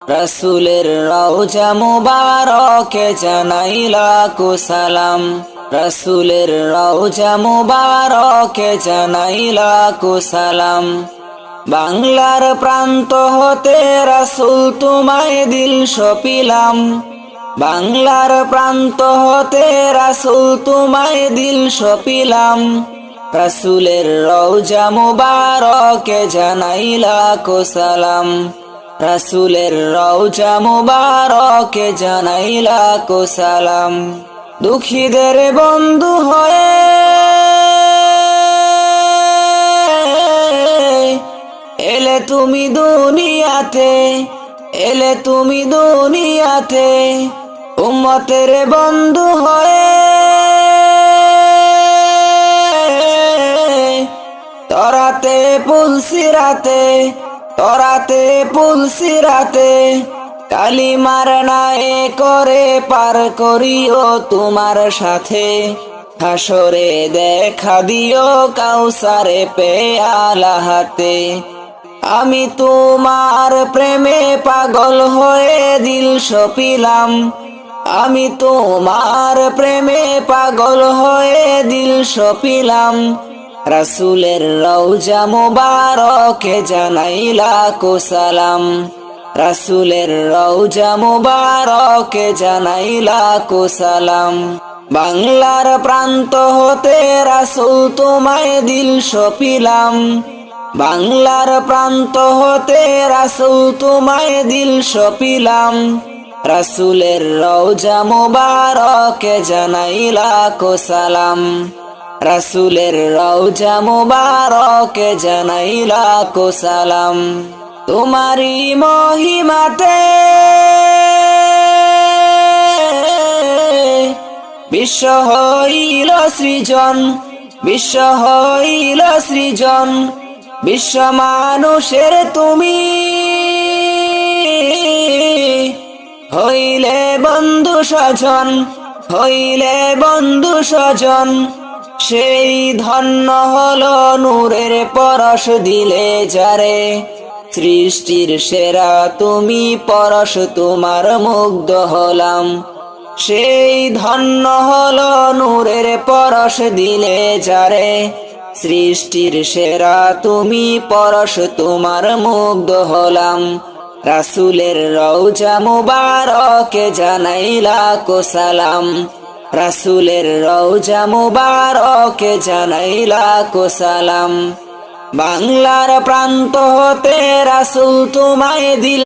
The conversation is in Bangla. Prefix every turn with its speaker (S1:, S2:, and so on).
S1: রাসূলের রওজা মুবারকে জানাই লাখো সালাম। রাসূলের রওজা মুবারকে জানাই লাখো সালাম। বাংলার প্রান্ত হতে রাসূল তোমায় দিল সপিলাম। বাংলার প্রান্ত হতে রাসূল তোমায় দিল সপিলাম। রাসূলের রওজা মুবারকে জানাই লাখো সালাম। রাসূলের রওজা মুবারকে জানাই লাখো সালাম। দুঃখীদের বন্ধু হয়ে এলে তুমি দুনিয়াতে, এলে তুমি দুনিয়াতে। উম্মতের বন্ধু হয়ে তরাতে পুলসিরাতে, তরাতে পুলসিরাতে। কালিমার নায়ে করে পার করিও তোমার সাথে। হাসরে দেখা দিও কাউসারে পেয়ালা হাতে। আমি তোমার প্রেমে পাগল হয়ে দিল সপিলাম। আমি তোমার প্রেমে পাগল হয়ে দিল সপিলাম। রাসূলের রওজা মুবারকে জানাই লাখো সালাম। রাসূলের রওজা মুবারকে জানাই লাখো সালাম। বাংলার প্রান্ত হতে রাসূল তোমায় দিল সপিলাম। বাংলার প্রান্ত হতে রাসূল তোমায় দিল সপিলাম। রাসূলের রওজা মুবারকে জানাই লাখো সালাম। রাসূলের রওজা মুবারকে জানাই লাখো সালাম। তোমারি মহিমাতে বিশ্ব হইল সৃজন, বিশ্ব হইল সৃজন। বিশ্ব মানুষের তুমি হইলে বন্ধু স্বজন, হইলে বন্ধু স্বজন। সেই ধন্য হলো নূরের পরশ দিলে যারে। সৃষ্টির সেরা তুমি পরশ তোমার মুগ্ধ হলাম। সেই ধন্য হলো নূরের পরশ দিলে যারে। সৃষ্টির সেরা তুমি পরশ তোমার মুগ্ধ হলাম। রাসূলের রওজা মুবারকে জানাই লাখো সালাম। রাসূলের রওজা মুবারকে জানাই লাখো সালাম। বাংলার প্রান্ত হতে রাসূল তোমায় দিল